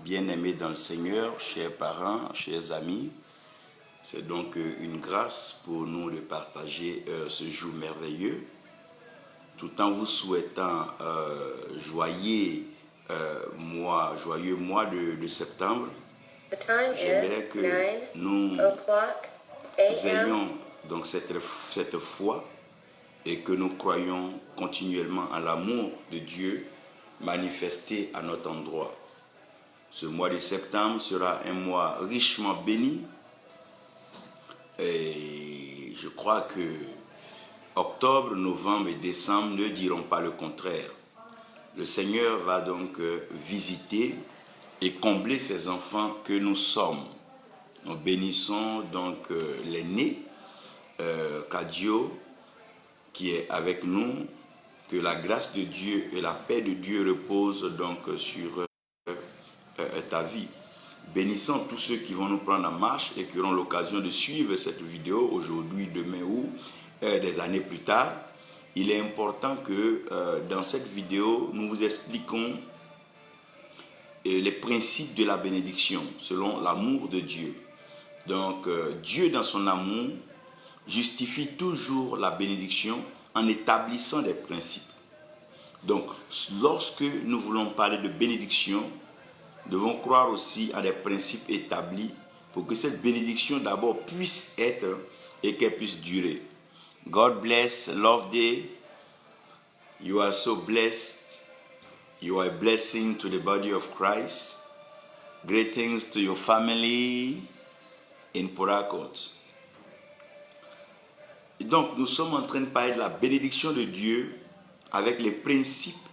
bien-aimés dans le Seigneur, chers parents, chers amis, c'est donc une grâce pour nous de partager ce jour merveilleux, tout en vous souhaitant joyeux mois de septembre. J'aimerais que nous ayons donc cette foi et que nous croyons continuellement en l'amour de Dieu manifesté à notre endroit. Ce mois de septembre sera un mois richement béni et je crois que octobre, novembre et décembre ne diront pas le contraire. Le Seigneur va donc visiter et combler ses enfants que nous sommes. Nous bénissons donc l'aîné, Cadio, qui est avec nous, que la grâce de Dieu et la paix de Dieu reposent donc sur ta vie. Bénissons tous ceux qui vont nous prendre en marche et qui auront l'occasion de suivre cette vidéo aujourd'hui, demain ou des années plus tard. Il est important que dans cette vidéo, nous vous expliquons les principes de la bénédiction selon l'amour de Dieu. Donc, Dieu dans son amour justifie toujours la bénédiction en établissant des principes. Donc, lorsque nous voulons parler de bénédiction, nous devons croire aussi à des principes établis pour que cette bénédiction d'abord puisse être et qu'elle puisse durer. God bless, love day. You are so blessed. You are a blessing to the body of Christ. Greetings to your family in Port Harcourt. Et donc, nous sommes en train de parler de la bénédiction de Dieu avec les principes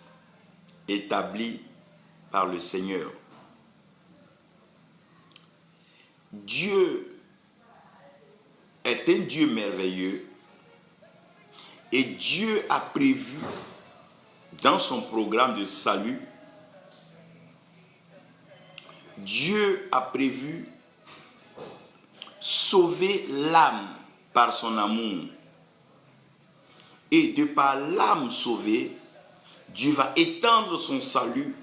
établis par le Seigneur. Dieu est un Dieu merveilleux et Dieu a prévu dans son programme de salut, Dieu a prévu sauver l'âme par son amour. Et de par l'âme sauvée, Dieu va étendre son salut,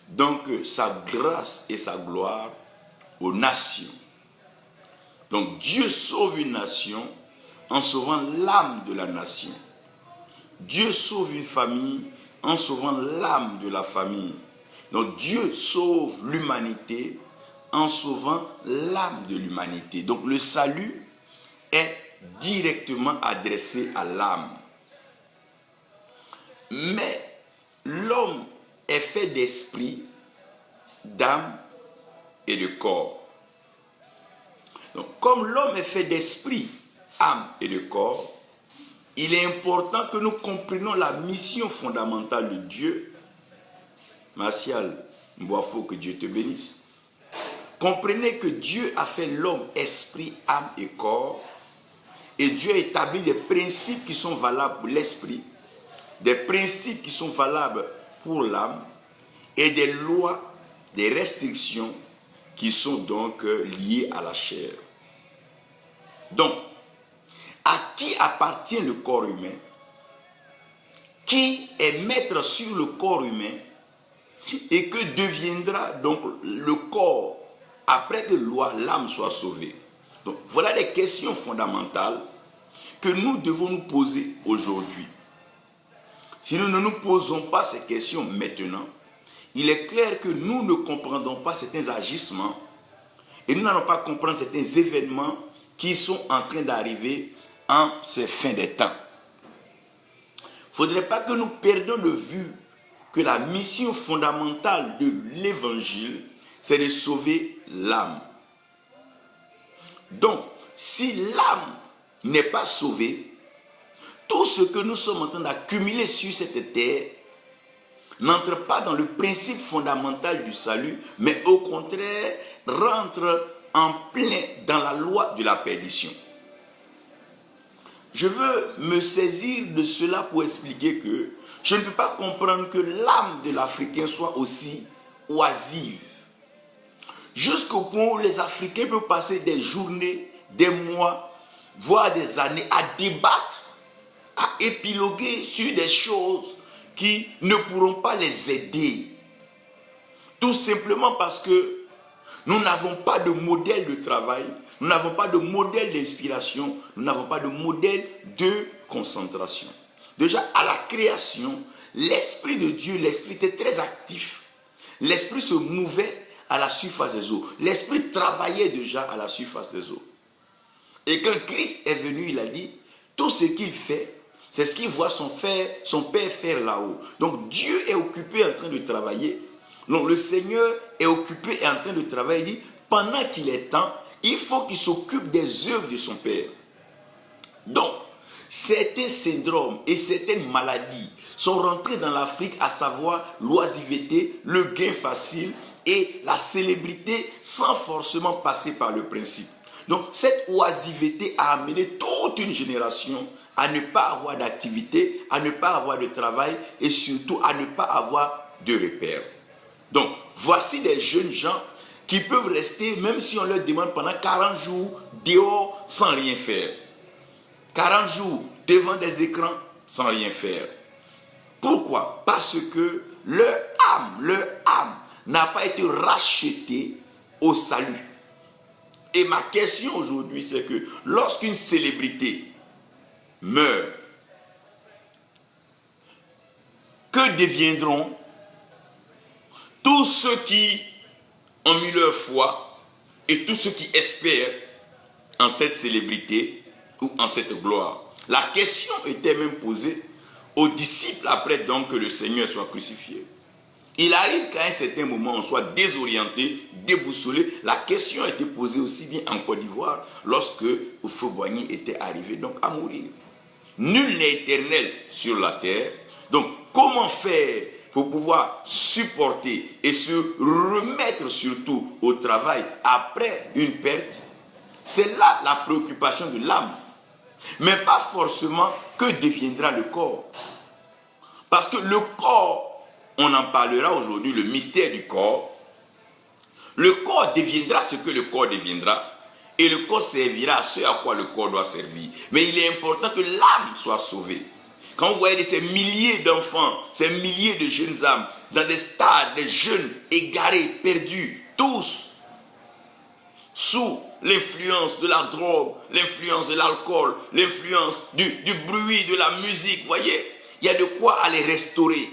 donc sa grâce et sa gloire aux nations. Donc Dieu sauve une nation en sauvant l'âme de la nation. Dieu sauve une famille en sauvant l'âme de la famille. Donc Dieu sauve l'humanité en sauvant l'âme de l'humanité. Donc le salut est directement adressé à l'âme. Mais l'homme est fait d'esprit, d'âme et de corps. Donc, comme l'homme est fait d'esprit, âme et de corps, il est important que nous comprenions la mission fondamentale de Dieu. Martial Mboafo, que Dieu te bénisse. Comprenez que Dieu a fait l'homme esprit, âme et corps, et Dieu a établi des principes qui sont valables pour l'esprit, des principes qui sont valables pour l'âme, et des lois, des restrictions qui sont donc liées à la chair. Donc, à qui appartient le corps humain? Qui est maître sur le corps humain? Et que deviendra donc le corps après que l'âme soit sauvée? Donc, voilà les questions fondamentales que nous devons nous poser aujourd'hui. Si nous ne nous posons pas ces questions maintenant, il est clair que nous ne comprendrons pas certains agissements et nous n'allons pas comprendre certains événements qui sont en train d'arriver en ces fins des temps. Il ne faudrait pas que nous perdions de vue que la mission fondamentale de l'évangile, c'est de sauver l'âme. Donc, si l'âme n'est pas sauvée, tout ce que nous sommes en train d'accumuler sur cette terre n'entre pas dans le principe fondamental du salut, mais au contraire, rentre en plein dans la loi de la perdition. Je veux me saisir de cela pour expliquer que je ne peux pas comprendre que l'âme de l'Africain soit aussi oisive. Jusqu'au point où les Africains peuvent passer des journées, des mois, voire des années à débattre, à épiloguer sur des choses qui ne pourront pas les aider. Tout simplement parce que nous n'avons pas de modèle de travail, nous n'avons pas de modèle d'inspiration, nous n'avons pas de modèle de concentration. Déjà, à la création, l'Esprit de Dieu, l'Esprit était très actif. L'Esprit se mouvait à la surface des eaux. L'Esprit travaillait déjà à la surface des eaux. Et quand Christ est venu, il a dit, tout ce qu'il fait, c'est ce qu'il voit son Père faire là-haut. Donc Dieu est occupé en train de travailler. Donc le Seigneur est occupé et en train de travailler. Il dit, pendant qu'il est temps, il faut qu'il s'occupe des œuvres de son Père. Donc, certains syndromes et certaines maladies sont rentrés dans l'Afrique, à savoir l'oisiveté, le gain facile et la célébrité sans forcément passer par le principe. Donc cette oisiveté a amené toute une génération à ne pas avoir d'activité, à ne pas avoir de travail et surtout à ne pas avoir de repères. Donc voici des jeunes gens qui peuvent rester, même si on leur demande pendant 40 jours dehors sans rien faire. 40 jours devant des écrans sans rien faire. Pourquoi? Parce que leur âme n'a pas été rachetée au salut. Et ma question aujourd'hui, c'est que lorsqu'une célébrité meurt, que deviendront tous ceux qui ont mis leur foi et tous ceux qui espèrent en cette célébrité ou en cette gloire? La question était même posée aux disciples après donc que le Seigneur soit crucifié. Il arrive qu'à un certain moment, on soit désorienté, déboussolé. La question a été posée aussi bien en Côte d'Ivoire lorsque Houphouët-Boigny était arrivé donc à mourir. Nul n'est éternel sur la terre. Donc, comment faire pour pouvoir supporter et se remettre surtout au travail après une perte? C'est là la préoccupation de l'âme. Mais pas forcément que deviendra le corps. Parce que le corps, on en parlera aujourd'hui, le mystère du corps. Le corps deviendra ce que le corps deviendra. Et le corps servira à ce à quoi le corps doit servir. Mais il est important que l'âme soit sauvée. Quand vous voyez ces milliers d'enfants, ces milliers de jeunes âmes, dans des stades, des jeunes égarés, perdus, tous, sous l'influence de la drogue, l'influence de l'alcool, l'influence du bruit, de la musique, vous voyez, il y a de quoi aller restaurer.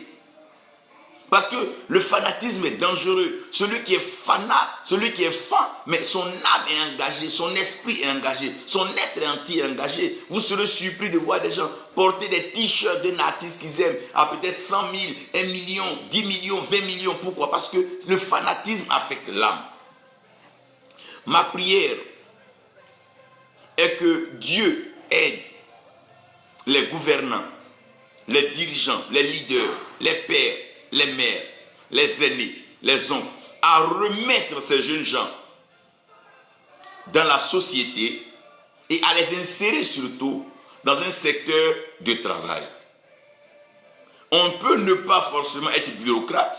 Parce que le fanatisme est dangereux. Celui qui est fanat, celui qui est fan, mais son âme est engagée, son esprit est engagé, son être entier est engagé. Vous serez surpris de voir des gens porter des t-shirts d'un artiste qu'ils aiment à peut-être 100 000, 1 million, 10 millions, 20 millions. Pourquoi? Parce que le fanatisme affecte l'âme. Ma prière est que Dieu aide les gouvernants, les dirigeants, les leaders, les pères, les mères, les aînés, les oncles, à remettre ces jeunes gens dans la société et à les insérer surtout dans un secteur de travail. On peut ne pas forcément être bureaucrate,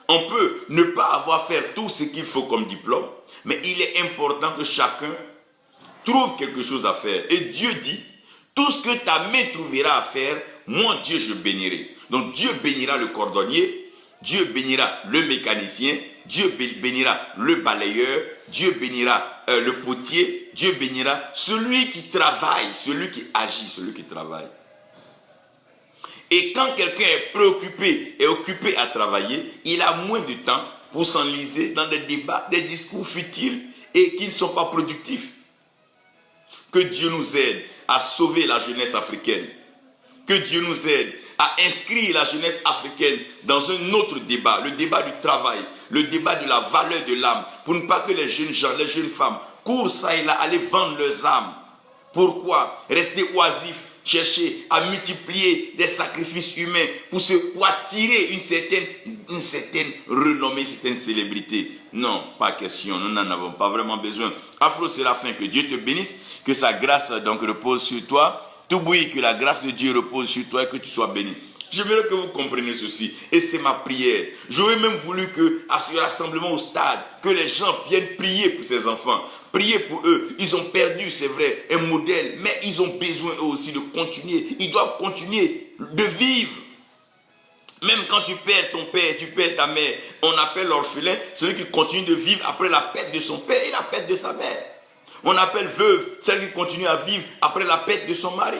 on peut ne pas avoir fait tout ce qu'il faut comme diplôme, mais il est important que chacun trouve quelque chose à faire. Et Dieu dit, tout ce que ta main trouvera à faire, moi Dieu je bénirai. Donc Dieu bénira le cordonnier, Dieu bénira le mécanicien, Dieu bénira le balayeur, Dieu bénira le potier, Dieu bénira celui qui travaille, celui qui agit, celui qui travaille. Et quand quelqu'un est préoccupé et occupé à travailler, il a moins de temps pour s'enliser dans des débats, des discours futiles et qui ne sont pas productifs. Que Dieu nous aide à sauver la jeunesse africaine. Que Dieu nous aide à inscrire la jeunesse africaine dans un autre débat, le débat du travail, le débat de la valeur de l'âme, pour ne pas que les jeunes gens, les jeunes femmes courent ça et là, aller vendre leurs âmes. Pourquoi rester oisifs, chercher à multiplier des sacrifices humains pour attirer une certaine renommée, une certaine célébrité? Non, pas question, nous n'en avons pas vraiment besoin. Afro-Séraphin, que Dieu te bénisse, que sa grâce donc repose sur toi. Tout bruit, que la grâce de Dieu repose sur toi et que tu sois béni. J'aimerais que vous compreniez ceci, et c'est ma prière. J'aurais même voulu que, à ce rassemblement au stade, que les gens viennent prier pour ces enfants. Priez pour eux. Ils ont perdu, c'est vrai, un modèle, mais ils ont besoin eux aussi de continuer. Ils doivent continuer de vivre. Même quand tu perds ton père, tu perds ta mère, on appelle l'orphelin celui qui continue de vivre après la perte de son père et la perte de sa mère. On appelle veuve celle qui continue à vivre après la perte de son mari.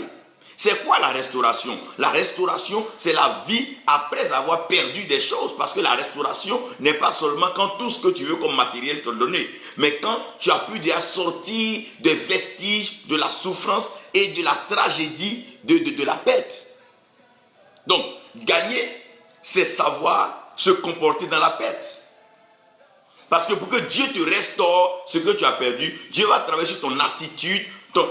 C'est quoi la restauration? La restauration, c'est la vie après avoir perdu des choses. Parce que la restauration n'est pas seulement quand tout ce que tu veux comme matériel te donné, mais quand tu as pu déjà sortir des vestiges de la souffrance et de la tragédie de la perte. Donc, gagner, c'est savoir se comporter dans la perte. Parce que pour que Dieu te restaure ce que tu as perdu, Dieu va travailler sur ton attitude,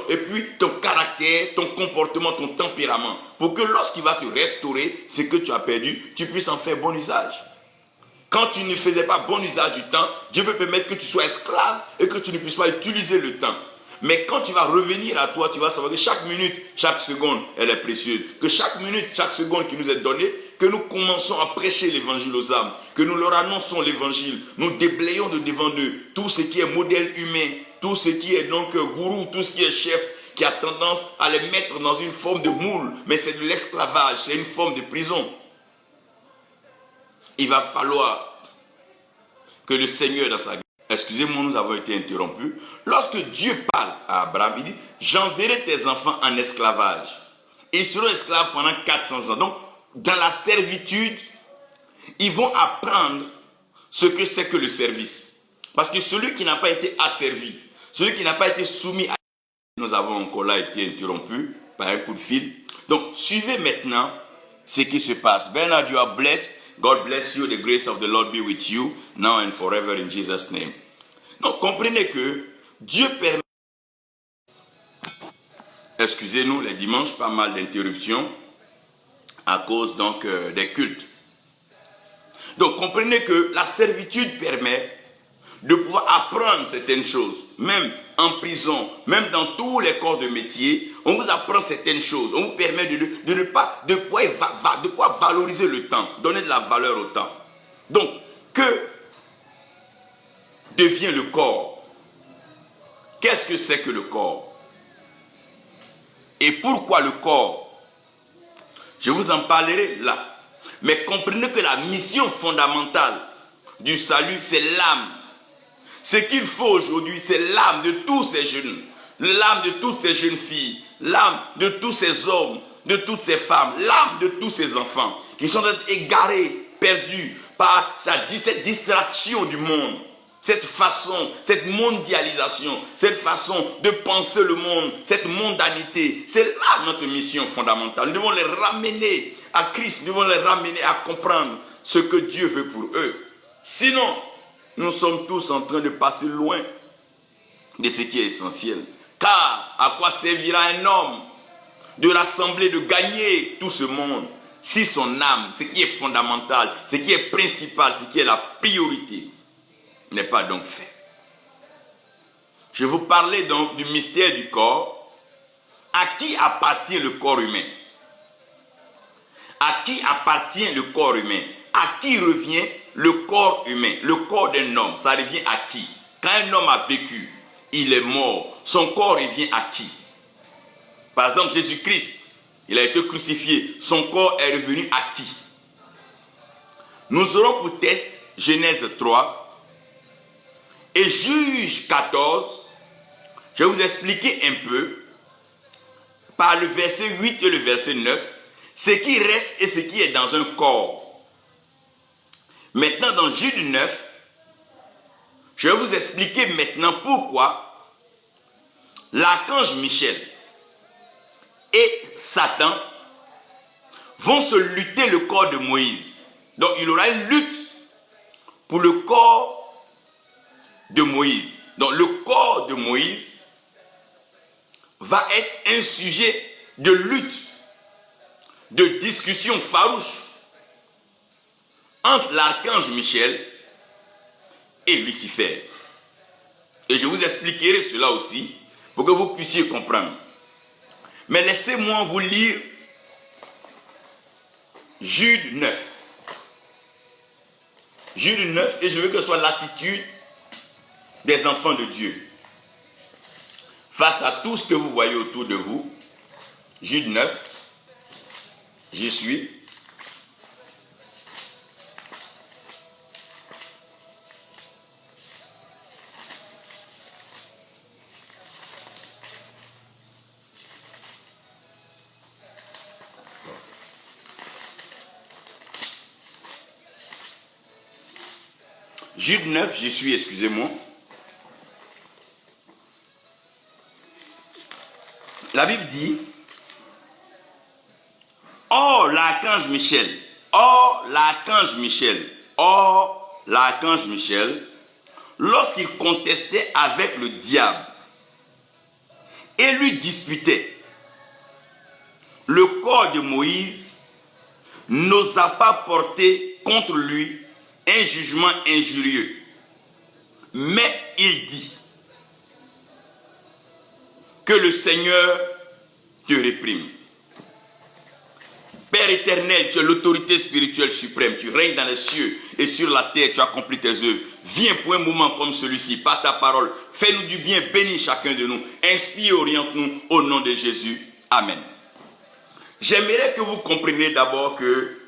et puis ton caractère, ton comportement, ton tempérament. Pour que lorsqu'il va te restaurer ce que tu as perdu, tu puisses en faire bon usage. Quand tu ne faisais pas bon usage du temps, Dieu peut permettre que tu sois esclave et que tu ne puisses pas utiliser le temps. Mais quand tu vas revenir à toi, tu vas savoir que chaque minute, chaque seconde, elle est précieuse. Que chaque minute, chaque seconde qui nous est donnée, que nous commençons à prêcher l'évangile aux âmes, que nous leur annonçons l'évangile, nous déblayons de devant d'eux tout ce qui est modèle humain, tout ce qui est donc gourou, tout ce qui est chef, qui a tendance à les mettre dans une forme de moule, mais c'est de l'esclavage, c'est une forme de prison. Il va falloir que le Seigneur dans sa... Excusez-moi, nous avons été interrompus. Lorsque Dieu parle à Abraham, il dit, j'enverrai tes enfants en esclavage. Ils seront esclaves pendant 400 ans. Donc, dans la servitude, ils vont apprendre ce que c'est que le service. Parce que celui qui n'a pas été asservi, celui qui n'a pas été soumis à... Nous avons encore là été interrompus par un coup de fil. Donc, suivez maintenant ce qui se passe. Bernard, you are blessed. God bless you. The grace of the Lord be with you, now and forever in Jesus' name. Donc, comprenez que Dieu permet... Excusez-nous, les dimanches, pas mal d'interruptions à cause donc des cultes. Donc, comprenez que la servitude permet de pouvoir apprendre certaines choses, même en prison, même dans tous les corps de métier, on vous apprend certaines choses, on vous permet de pouvoir valoriser le temps, donner de la valeur au temps. Donc, que devient le corps? Qu'est-ce que c'est que le corps? Et pourquoi le corps? Je vous en parlerai là. Mais comprenez que la mission fondamentale du salut, c'est l'âme. Ce qu'il faut aujourd'hui, c'est l'âme de tous ces jeunes, l'âme de toutes ces jeunes filles, l'âme de tous ces hommes, de toutes ces femmes, l'âme de tous ces enfants qui sont égarés, perdus par cette distraction du monde, cette façon, cette mondialisation, cette façon de penser le monde, cette mondanité. C'est là notre mission fondamentale. Nous devons les ramener à Christ, nous devons les ramener à comprendre ce que Dieu veut pour eux. Sinon, nous sommes tous en train de passer loin de ce qui est essentiel. Car à quoi servira un homme de rassembler, de gagner tout ce monde si son âme, ce qui est fondamental, ce qui est principal, ce qui est la priorité, n'est pas donc fait. Je vous parlais donc du mystère du corps. À qui appartient le corps humain? À qui appartient le corps humain? À qui revient le corps humain? Le corps d'un homme, ça revient à qui? Quand un homme a vécu, il est mort, son corps revient à qui? Par exemple, Jésus-Christ, il a été crucifié, son corps est revenu à qui? Nous aurons pour test Genèse 3 et Juge 14. Je vais vous expliquer un peu par le verset 8 et le verset 9 ce qui reste et ce qui est dans un corps. Maintenant, dans Jude 9, je vais vous expliquer maintenant pourquoi l'archange Michel et Satan vont se lutter le corps de Moïse. Donc, il y aura une lutte pour le corps de Moïse. Donc, le corps de Moïse va être un sujet de lutte, de discussion farouche entre l'archange Michel et Lucifer. Et je vous expliquerai cela aussi pour que vous puissiez comprendre. Mais laissez-moi vous lire Jude 9. Jude 9, et je veux que ce soit l'attitude des enfants de Dieu. Face à tout ce que vous voyez autour de vous, Jude 9, j'y suis. Jude 9, j'y suis, excusez-moi. La Bible dit, or l'archange Michel, lorsqu'il contestait avec le diable et lui disputait, le corps de Moïse n'osa pas porter contre lui un jugement injurieux. Mais il dit, que le Seigneur te réprime. Père éternel, tu es l'autorité spirituelle suprême, tu règnes dans les cieux et sur la terre, tu accomplis tes œuvres. Viens pour un moment comme celui-ci, par ta parole, fais-nous du bien, bénis chacun de nous, inspire et oriente-nous au nom de Jésus. Amen. J'aimerais que vous compreniez d'abord que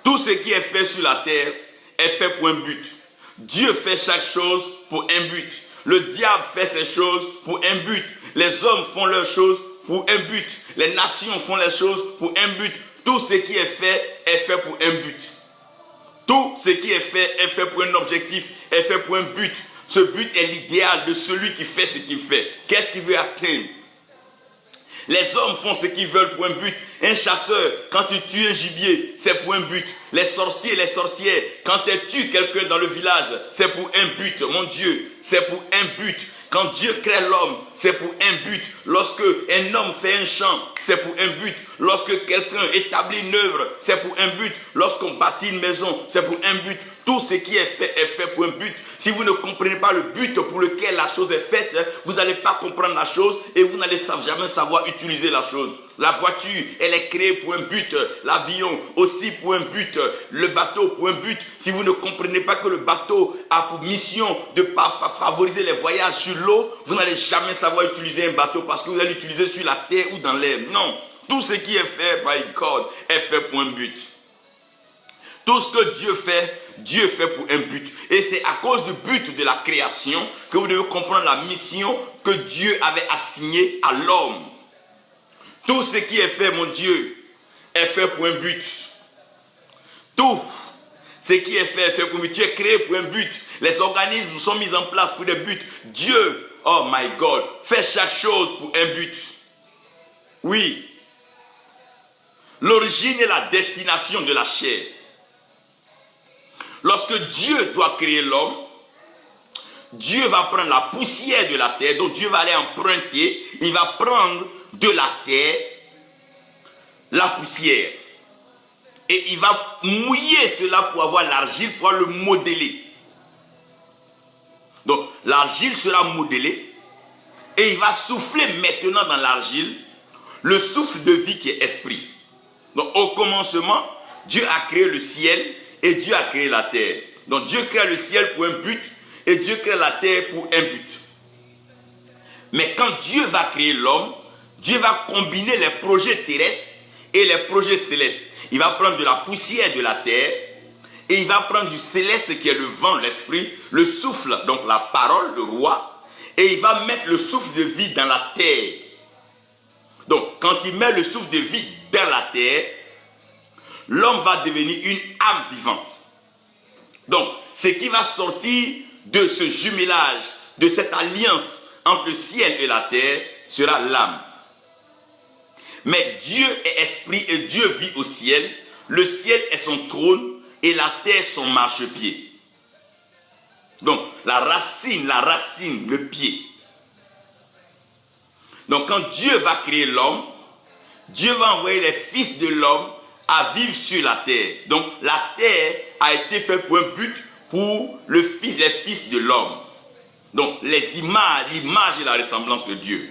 tout ce qui est fait sur la terre est fait pour un but. Dieu fait chaque chose pour un but. Le diable fait ses choses pour un but. Les hommes font leurs choses pour un but. Les nations font les choses pour un but. Tout ce qui est fait pour un but. Tout ce qui est fait pour un objectif, est fait pour un but. Ce but est l'idéal de celui qui fait ce qu'il fait. Qu'est-ce qu'il veut atteindre? Les hommes font ce qu'ils veulent pour un but. Un chasseur, quand tu tues un gibier, c'est pour un but. Les sorciers, les sorcières, quand tu tues quelqu'un dans le village, c'est pour un but. Mon Dieu, c'est pour un but. Quand Dieu crée l'homme, c'est pour un but. Lorsque un homme fait un champ, c'est pour un but. Lorsque quelqu'un établit une œuvre, c'est pour un but. Lorsqu'on bâtit une maison, c'est pour un but. Tout ce qui est fait pour un but. Si vous ne comprenez pas le but pour lequel la chose est faite, vous n'allez pas comprendre la chose et vous n'allez jamais savoir utiliser la chose. La voiture, elle est créée pour un but. L'avion aussi pour un but. Le bateau pour un but. Si vous ne comprenez pas que le bateau a pour mission de favoriser les voyages sur l'eau, vous n'allez jamais savoir utiliser un bateau parce que vous allez l'utiliser sur la terre ou dans l'air. Non. Tout ce qui est fait by God est fait pour un but. Tout ce que Dieu fait pour un but. Et c'est à cause du but de la création que vous devez comprendre la mission que Dieu avait assignée à l'homme. Tout ce qui est fait, mon Dieu, est fait pour un but. Tout ce qui est fait pour un but. Tu es créé pour un but. Les organismes sont mis en place pour des buts. Dieu, oh my God, fait chaque chose pour un but. Oui. L'origine et la destination de la chair. Lorsque Dieu doit créer l'homme, Dieu va prendre la poussière de la terre, donc Dieu va aller emprunter, il va prendre de la terre la poussière. Et il va mouiller cela pour avoir l'argile, pour le modeler. Donc l'argile sera modelée et il va souffler maintenant dans l'argile le souffle de vie qui est esprit. Donc au commencement, Dieu a créé le ciel et Dieu a créé la terre. Donc Dieu crée le ciel pour un but et Dieu crée la terre pour un but. Mais quand Dieu va créer l'homme, Dieu va combiner les projets terrestres et les projets célestes. Il va prendre de la poussière de la terre et il va prendre du céleste qui est le vent, l'esprit, le souffle, donc la parole, le roi, et il va mettre le souffle de vie dans la terre. Donc quand il met le souffle de vie dans la terre, l'homme va devenir une âme vivante. Donc, ce qui va sortir de ce jumelage, de cette alliance entre le ciel et la terre, sera l'âme. Mais Dieu est esprit et Dieu vit au ciel. Le ciel est son trône et la terre son marchepied. Donc, la racine, le pied. Donc, quand Dieu va créer l'homme, Dieu va envoyer les fils de l'homme à vivre sur la terre. Donc la terre a été faite pour un but, pour les fils de l'homme. Donc l'image et la ressemblance de Dieu.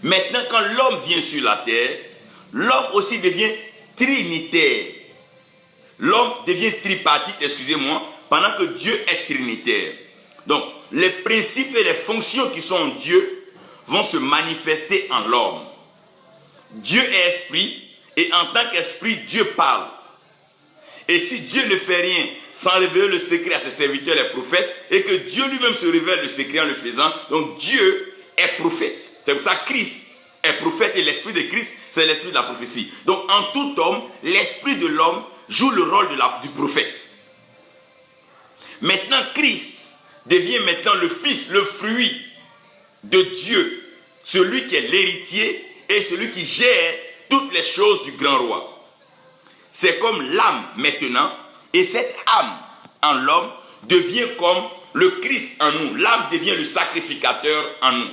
Maintenant quand l'homme vient sur la terre, l'homme aussi devient trinitaire. L'homme devient tripartite, excusez-moi, pendant que Dieu est trinitaire. Donc les principes et les fonctions qui sont en Dieu vont se manifester en l'homme. Dieu est esprit. Et en tant qu'esprit, Dieu parle. Et si Dieu ne fait rien sans révéler le secret à ses serviteurs, les prophètes, et que Dieu lui-même se révèle le secret en le faisant, donc Dieu est prophète. C'est pour ça que Christ est prophète et l'esprit de Christ, c'est l'esprit de la prophétie. Donc en tout homme, l'esprit de l'homme joue le rôle du prophète. Maintenant, Christ devient maintenant le Fils, le fruit de Dieu, celui qui est l'héritier et celui qui gère toutes les choses du grand roi. C'est comme l'âme maintenant, et cette âme en l'homme devient comme le Christ en nous. L'âme devient le sacrificateur en nous.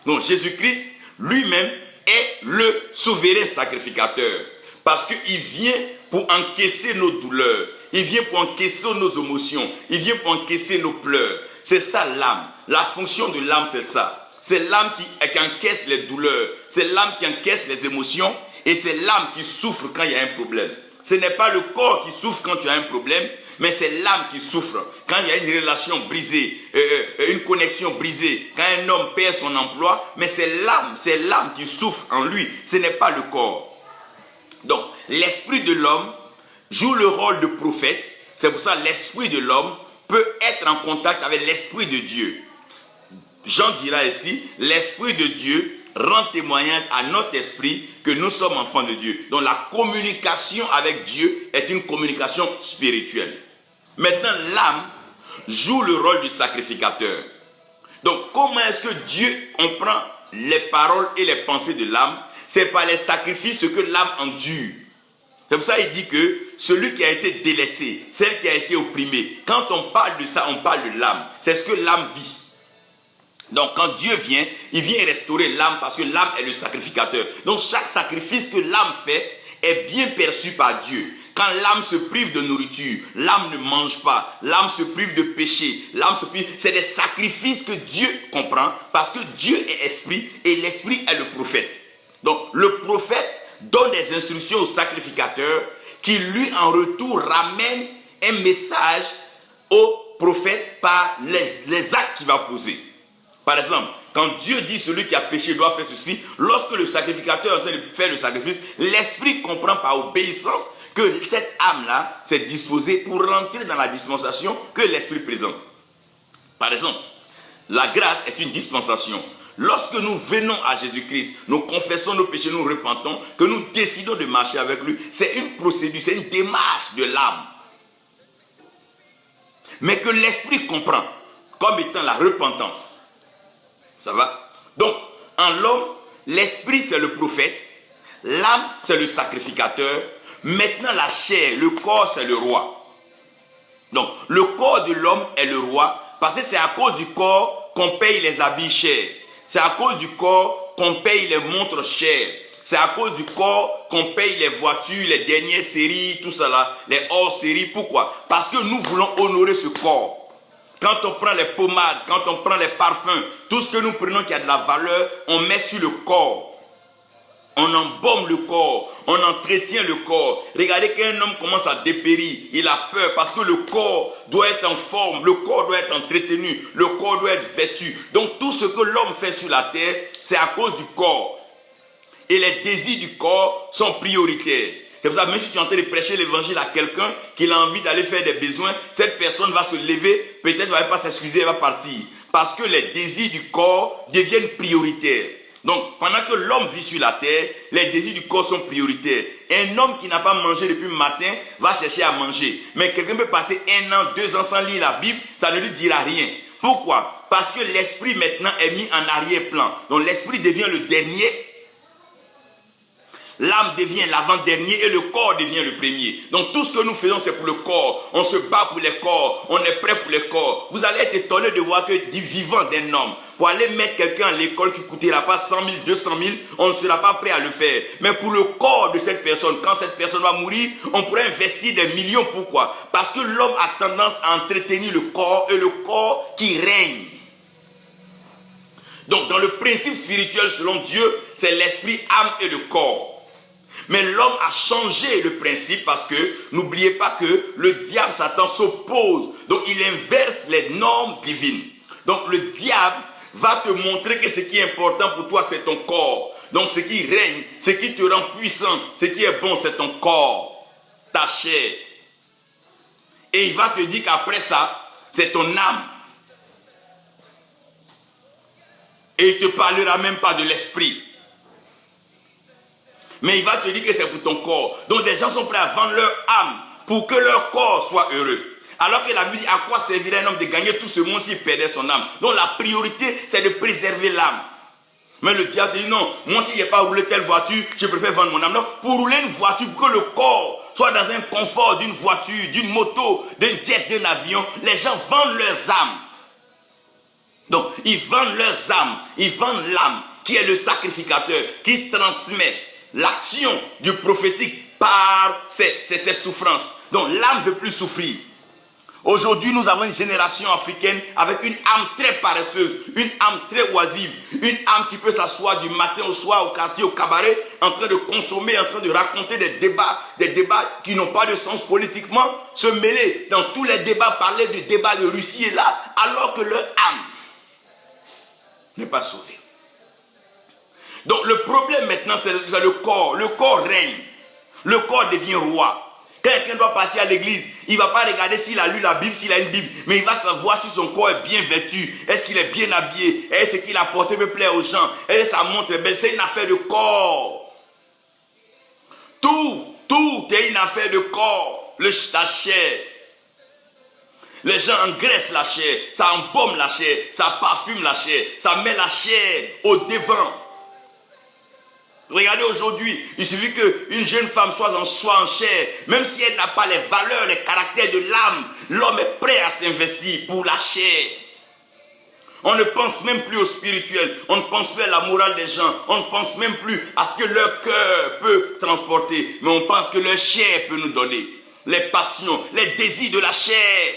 Donc Jésus-Christ lui-même est le souverain sacrificateur, parce qu'il vient pour encaisser nos douleurs, il vient pour encaisser nos émotions, il vient pour encaisser nos pleurs. C'est ça l'âme. La fonction de l'âme, c'est ça. C'est l'âme qui encaisse les douleurs, c'est l'âme qui encaisse les émotions, et c'est l'âme qui souffre quand il y a un problème. Ce n'est pas le corps qui souffre quand tu as un problème, mais c'est l'âme qui souffre. Quand il y a une relation brisée, une connexion brisée, quand un homme perd son emploi, mais c'est l'âme qui souffre en lui, ce n'est pas le corps. Donc, l'esprit de l'homme joue le rôle de prophète. C'est pour ça que l'esprit de l'homme peut être en contact avec l'esprit de Dieu. Jean dira ici, l'esprit de Dieu rend témoignage à notre esprit que nous sommes enfants de Dieu. Donc la communication avec Dieu est une communication spirituelle. Maintenant, l'âme joue le rôle du sacrificateur. Donc comment est-ce que Dieu comprend les paroles et les pensées de l'âme? C'est par les sacrifices que l'âme endure. C'est pour ça qu'il dit que celui qui a été délaissé, celle qui a été opprimée, quand on parle de ça, on parle de l'âme. C'est ce que l'âme vit. Donc quand Dieu vient, il vient restaurer l'âme parce que l'âme est le sacrificateur. Donc chaque sacrifice que l'âme fait est bien perçu par Dieu. Quand l'âme se prive de nourriture, l'âme ne mange pas, l'âme se prive de péché, l'âme se prive... C'est des sacrifices que Dieu comprend parce que Dieu est esprit et l'esprit est le prophète. Donc le prophète donne des instructions au sacrificateur qui lui en retour ramène un message au prophète par les actes qu'il va poser. Par exemple, quand Dieu dit celui qui a péché doit faire ceci, lorsque le sacrificateur est en train de faire le sacrifice, l'esprit comprend par obéissance que cette âme-là s'est disposée pour rentrer dans la dispensation que l'esprit présente. Par exemple, la grâce est une dispensation. Lorsque nous venons à Jésus-Christ, nous confessons nos péchés, nous repentons, que nous décidons de marcher avec lui, c'est une procédure, c'est une démarche de l'âme. Mais que l'esprit comprend comme étant la repentance. Ça va? Donc, en l'homme, l'esprit c'est le prophète, l'âme c'est le sacrificateur, maintenant la chair, le corps c'est le roi. Donc, le corps de l'homme est le roi, parce que c'est à cause du corps qu'on paye les habits chers. C'est à cause du corps qu'on paye les montres chères. C'est à cause du corps qu'on paye les voitures, les dernières séries, tout ça là, les hors-séries. Pourquoi? Parce que nous voulons honorer ce corps. Quand on prend les pommades, quand on prend les parfums, tout ce que nous prenons qui a de la valeur, on met sur le corps. On embaume le corps, on entretient le corps. Regardez qu'un homme commence à dépérir, il a peur parce que le corps doit être en forme, le corps doit être entretenu, le corps doit être vêtu. Donc tout ce que l'homme fait sur la terre, c'est à cause du corps. Et les désirs du corps sont prioritaires. C'est pour ça, même si tu es en train de prêcher l'évangile à quelqu'un qui a envie d'aller faire des besoins, cette personne va se lever, peut-être ne va pas s'excuser, elle va partir. Parce que les désirs du corps deviennent prioritaires. Donc, pendant que l'homme vit sur la terre, les désirs du corps sont prioritaires. Un homme qui n'a pas mangé depuis le matin va chercher à manger. Mais quelqu'un peut passer 1 an, 2 ans sans lire la Bible, ça ne lui dira rien. Pourquoi? Parce que l'esprit maintenant est mis en arrière-plan. Donc l'esprit devient le dernier. L'âme devient l'avant-dernier et le corps devient le premier. Donc tout ce que nous faisons, c'est pour le corps. On se bat pour les corps. On est prêt pour les corps. Vous allez être étonné de voir que du vivant d'un homme, pour aller mettre quelqu'un à l'école qui ne coûtera pas 100 000, 200 000, on ne sera pas prêt à le faire. Mais pour le corps de cette personne, quand cette personne va mourir, on pourrait investir des millions. Pourquoi? Parce que l'homme a tendance à entretenir le corps et le corps qui règne. Donc dans le principe spirituel selon Dieu, c'est l'esprit, âme et le corps. Mais l'homme a changé le principe parce que, n'oubliez pas que le diable, Satan, s'oppose. Donc il inverse les normes divines. Donc le diable va te montrer que ce qui est important pour toi, c'est ton corps. Donc ce qui règne, ce qui te rend puissant, ce qui est bon, c'est ton corps, ta chair. Et il va te dire qu'après ça, c'est ton âme. Et il ne te parlera même pas de l'esprit. Mais il va te dire que c'est pour ton corps. Donc des gens sont prêts à vendre leur âme pour que leur corps soit heureux. Alors que la Bible dit à quoi servirait un homme de gagner tout ce monde s'il perdait son âme. Donc la priorité, c'est de préserver l'âme. Mais le diable dit non, moi si je n'ai pas roulé telle voiture, je préfère vendre mon âme. Non, pour rouler une voiture, pour que le corps soit dans un confort d'une voiture, d'une moto, d'un jet, d'un avion, les gens vendent leurs âmes. Donc, ils vendent leurs âmes, ils vendent l'âme qui est le sacrificateur, qui transmet l'action du prophétique par ses souffrances. Donc, l'âme ne veut plus souffrir. Aujourd'hui, nous avons une génération africaine avec une âme très paresseuse, une âme très oisive, une âme qui peut s'asseoir du matin au soir, au quartier, au cabaret, en train de consommer, en train de raconter des débats qui n'ont pas de sens politiquement, se mêler dans tous les débats, parler du débat de Russie et là, alors que leur âme n'est pas sauvée. Donc le problème maintenant, c'est le corps. Le corps règne. Le corps devient roi. Quand quelqu'un doit partir à l'église, il ne va pas regarder s'il a lu la Bible, s'il a une Bible, mais il va savoir si son corps est bien vêtu, est-ce qu'il est bien habillé, est-ce qu'il a porté peut plaire aux gens, est-ce que sa montre est belle. C'est une affaire de corps. Tout est une affaire de corps. La chair. Les gens engraissent la chair, ça embaume la chair, ça parfume la chair, ça met la chair au devant. Regardez aujourd'hui, il suffit qu'une jeune femme soit en chair, même si elle n'a pas les valeurs, les caractères de l'âme, l'homme est prêt à s'investir pour la chair. On ne pense même plus au spirituel, on ne pense plus à la morale des gens, on ne pense même plus à ce que leur cœur peut transporter, mais on pense que leur chair peut nous donner. Les passions, les désirs de la chair.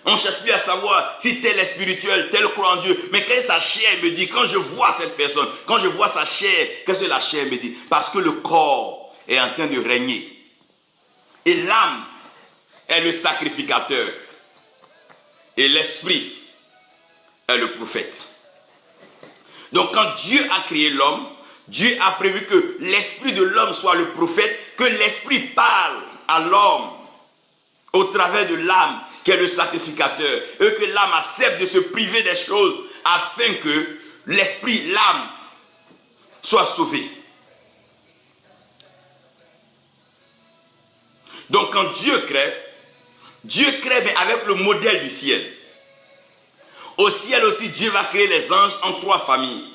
On ne cherche plus à savoir si tel est spirituel, tel croit en Dieu. Mais quand sa chair me dit, quand je vois cette personne, quand je vois sa chair, qu'est-ce que la chair me dit? Parce que le corps est en train de régner. Et l'âme est le sacrificateur. Et l'esprit est le prophète. Donc quand Dieu a créé l'homme, Dieu a prévu que l'esprit de l'homme soit le prophète, que l'esprit parle à l'homme au travers de l'âme, qui est le sacrificateur, et que l'âme accepte de se priver des choses afin que l'esprit, l'âme, soit sauvé. Donc quand Dieu crée mais avec le modèle du ciel. Au ciel aussi, Dieu va créer les anges en 3 familles.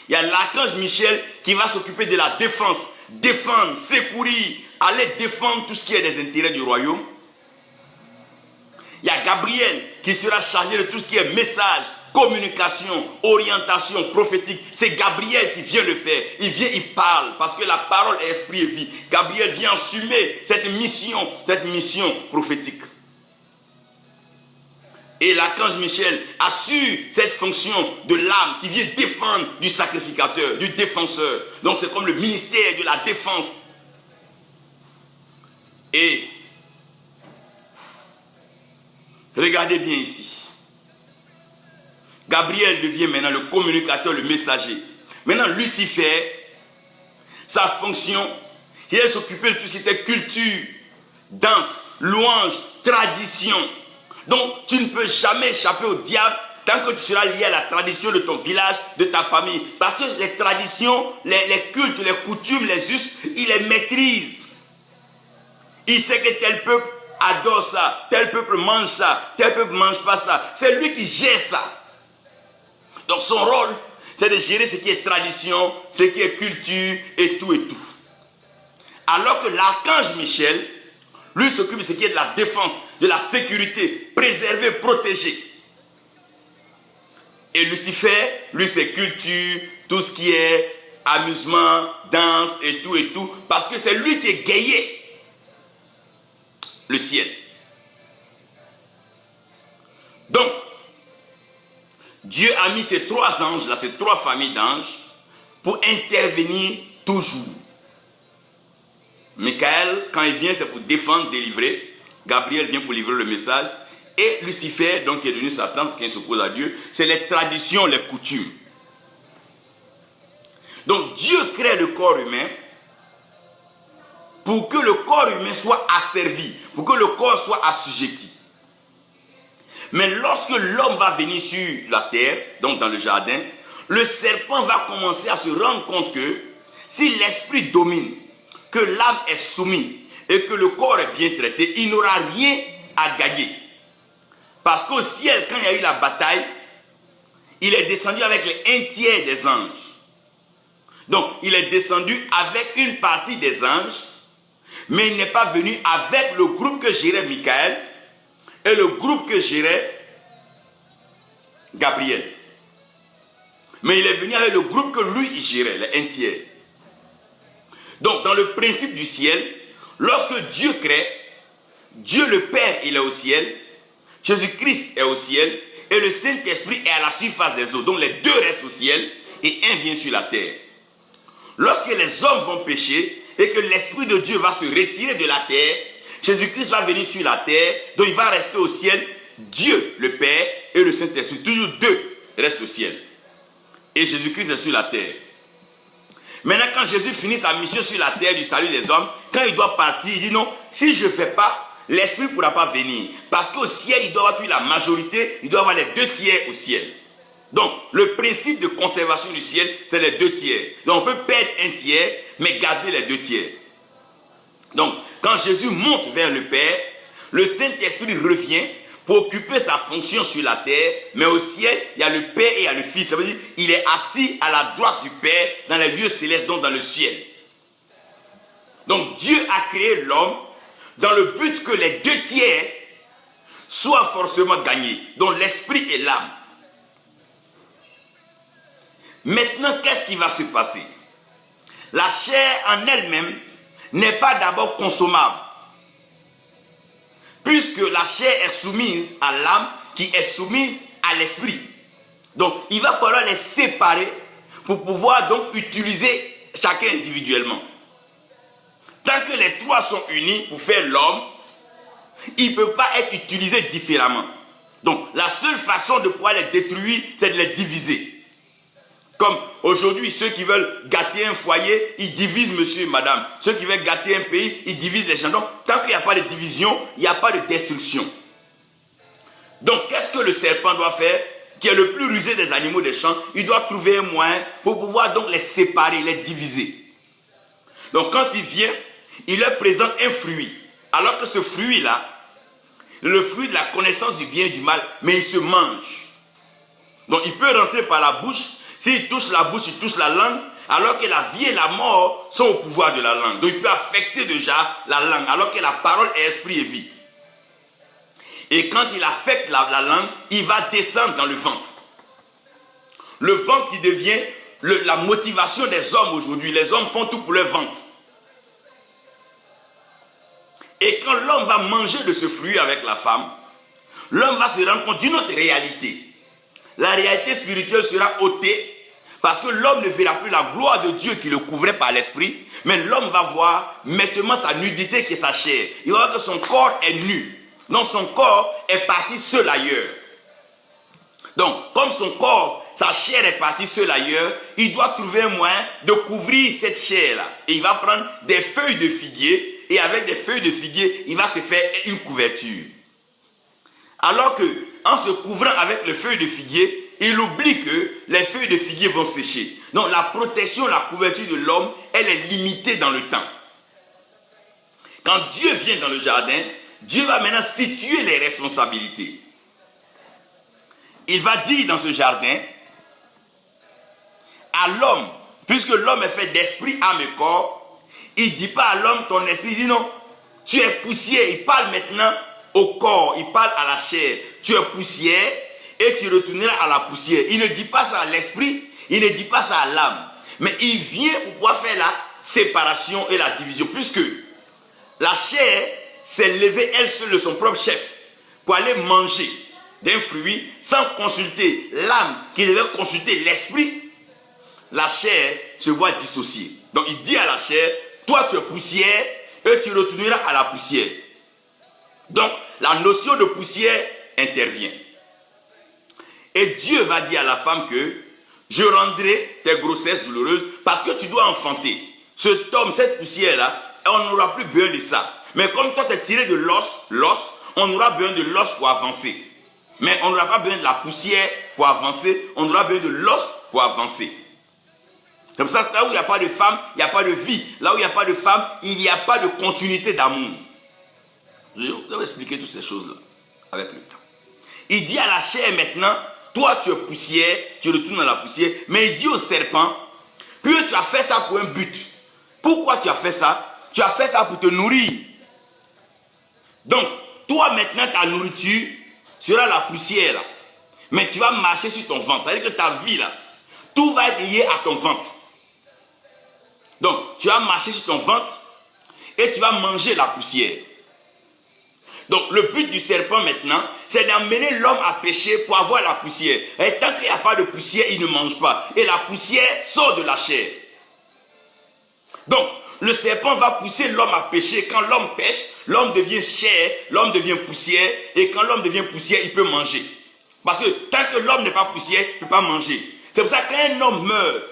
Il y a l'archange Michel qui va s'occuper de la défense, défendre, secourir, aller défendre tout ce qui est des intérêts du royaume. Il y a Gabriel qui sera chargé de tout ce qui est message, communication, orientation prophétique. C'est Gabriel qui vient le faire. Il vient, il parle parce que la parole est esprit et vie. Gabriel vient assumer cette mission prophétique. Et l'archange Michel assure cette fonction de l'âme qui vient défendre du sacrificateur, du défenseur. Donc c'est comme le ministère de la défense. Et regardez bien ici. Gabriel devient maintenant le communicateur, le messager. Maintenant, Lucifer, sa fonction, il est s'occuper de tout ce qui était culture, danse, louange, tradition. Donc, tu ne peux jamais échapper au diable tant que tu seras lié à la tradition de ton village, de ta famille. Parce que les traditions, les cultes, les coutumes, les us, il les maîtrise. Il sait que tel peuple adore ça, tel peuple mange ça, tel peuple ne mange pas ça. C'est lui qui gère ça. Donc son rôle, c'est de gérer ce qui est tradition, ce qui est culture et tout et tout. Alors que l'archange Michel, lui s'occupe de ce qui est de la défense, de la sécurité, préserver, protéger. Et Lucifer, lui c'est culture, tout ce qui est amusement, danse et tout, parce que c'est lui qui est gayé le ciel. Donc, Dieu a mis ces 3 anges là, ces 3 familles d'anges, pour intervenir toujours. Michael, quand il vient, c'est pour défendre, délivrer. Gabriel vient pour livrer le message. Et Lucifer, donc qui est devenu Satan, parce qu'il s'oppose à Dieu, c'est les traditions, les coutumes. Donc Dieu crée le corps humain pour que le corps humain soit asservi, pour que le corps soit assujetti. Mais lorsque l'homme va venir sur la terre, donc dans le jardin, le serpent va commencer à se rendre compte que si l'esprit domine, que l'âme est soumise, et que le corps est bien traité, il n'aura rien à gagner. Parce qu'au ciel, quand il y a eu la bataille, il est descendu avec un tiers des anges. Donc, il est descendu avec une partie des anges, mais il n'est pas venu avec le groupe que gérait Michael et le groupe que gérait Gabriel. Mais il est venu avec le groupe que lui, il gérait, les un tiers. Donc, dans le principe du ciel, lorsque Dieu crée, Dieu le Père, il est au ciel, Jésus-Christ est au ciel, et le Saint-Esprit est à la surface des eaux. Donc, les deux restent au ciel, et un vient sur la terre. Lorsque les hommes vont pécher, et que l'Esprit de Dieu va se retirer de la terre, Jésus-Christ va venir sur la terre, donc il va rester au ciel, Dieu, le Père, et le Saint-Esprit. Toujours deux restent au ciel. Et Jésus-Christ est sur la terre. Maintenant, quand Jésus finit sa mission sur la terre du salut des hommes, quand il doit partir, il dit non, si je ne fais pas, l'Esprit ne pourra pas venir. Parce qu'au ciel, il doit avoir la majorité, il doit avoir les deux tiers au ciel. Donc, le principe de conservation du ciel, c'est les deux tiers. Donc, on peut perdre un tiers, mais garder les deux tiers. Donc, quand Jésus monte vers le Père, le Saint-Esprit revient pour occuper sa fonction sur la terre, mais au ciel, il y a le Père et il y a le Fils. Ça veut dire qu'il est assis à la droite du Père dans les lieux célestes, donc dans le ciel. Donc, Dieu a créé l'homme dans le but que les deux tiers soient forcément gagnés, dont l'esprit et l'âme. Maintenant, qu'est-ce qui va se passer? La chair en elle-même n'est pas d'abord consommable, puisque la chair est soumise à l'âme qui est soumise à l'esprit. Donc, il va falloir les séparer pour pouvoir donc utiliser chacun individuellement. Tant que les trois sont unis pour faire l'homme, ils ne peuvent pas être utilisés différemment. Donc, la seule façon de pouvoir les détruire, c'est de les diviser. Comme aujourd'hui, ceux qui veulent gâter un foyer, ils divisent monsieur et madame. Ceux qui veulent gâter un pays, ils divisent les gens. Donc, tant qu'il n'y a pas de division, il n'y a pas de destruction. Donc, qu'est-ce que le serpent doit faire, qui est le plus rusé des animaux des champs? Il doit trouver un moyen pour pouvoir donc les séparer, les diviser. Donc, quand il vient, il leur présente un fruit. Alors que ce fruit-là, le fruit de la connaissance du bien et du mal, mais il se mange. Donc, il peut rentrer par la bouche. S'il touche la bouche, il touche la langue, alors que la vie et la mort sont au pouvoir de la langue. Donc il peut affecter déjà la langue, alors que la parole est esprit et vie. Et quand il affecte la langue, il va descendre dans le ventre. Le ventre qui devient la motivation des hommes aujourd'hui. Les hommes font tout pour leur ventre. Et quand l'homme va manger de ce fruit avec la femme, l'homme va se rendre compte d'une autre réalité. La réalité spirituelle sera ôtée parce que l'homme ne verra plus la gloire de Dieu qui le couvrait par l'esprit, mais l'homme va voir maintenant sa nudité qui est sa chair. Il va voir que son corps est nu. Donc son corps est parti seul ailleurs. Donc comme son corps, sa chair est partie seul ailleurs, il doit trouver un moyen de couvrir cette chair-là. Et il va prendre des feuilles de figuier et avec des feuilles de figuier, il va se faire une couverture. Alors que, en se couvrant avec les feuilles de figuier, il oublie que les feuilles de figuier vont sécher. Donc la protection, la couverture de l'homme, elle est limitée dans le temps. Quand Dieu vient dans le jardin, Dieu va maintenant situer les responsabilités. Il va dire dans ce jardin à l'homme, puisque l'homme est fait d'esprit, âme et corps, il ne dit pas à l'homme ton esprit, il dit non, tu es poussière. Il parle maintenant au corps, il parle à la chair. Tu es poussière et tu retourneras à la poussière. Il ne dit pas ça à l'esprit, il ne dit pas ça à l'âme. Mais il vient pour pouvoir faire la séparation et la division. Puisque la chair s'est levée elle seule de son propre chef pour aller manger d'un fruit sans consulter l'âme qui devait consulter l'esprit. La chair se voit dissociée. Donc il dit à la chair, toi tu es poussière et tu retourneras à la poussière. Donc, la notion de poussière intervient. Et Dieu va dire à la femme que je rendrai tes grossesses douloureuses parce que tu dois enfanter. Cet homme, cette poussière-là, on n'aura plus besoin de ça. Mais comme toi, tu es tiré de l'os, on aura besoin de l'os pour avancer. Mais on n'aura pas besoin de la poussière pour avancer, on aura besoin de l'os pour avancer. C'est pour ça que là où il n'y a pas de femme, il n'y a pas de vie. Là où il n'y a pas de femme, il n'y a pas de continuité d'amour. Je vous avais expliqué toutes ces choses-là avec le temps. Il dit à la chair maintenant, toi tu es poussière, tu retournes dans la poussière. Mais il dit au serpent, puis tu as fait ça pour un but. Pourquoi tu as fait ça? Tu as fait ça pour te nourrir. Donc, toi maintenant, ta nourriture sera la poussière. Là. Mais tu vas marcher sur ton ventre. C'est-à-dire que ta vie, là, tout va être lié à ton ventre. Donc, tu vas marcher sur ton ventre et tu vas manger la poussière. Donc, le but du serpent maintenant, c'est d'amener l'homme à pécher pour avoir la poussière. Et tant qu'il n'y a pas de poussière, il ne mange pas. Et la poussière sort de la chair. Donc, le serpent va pousser l'homme à pécher. Quand l'homme pêche, l'homme devient chair, l'homme devient poussière. Et quand l'homme devient poussière, il peut manger. Parce que tant que l'homme n'est pas poussière, il ne peut pas manger. C'est pour ça qu'un homme meurt.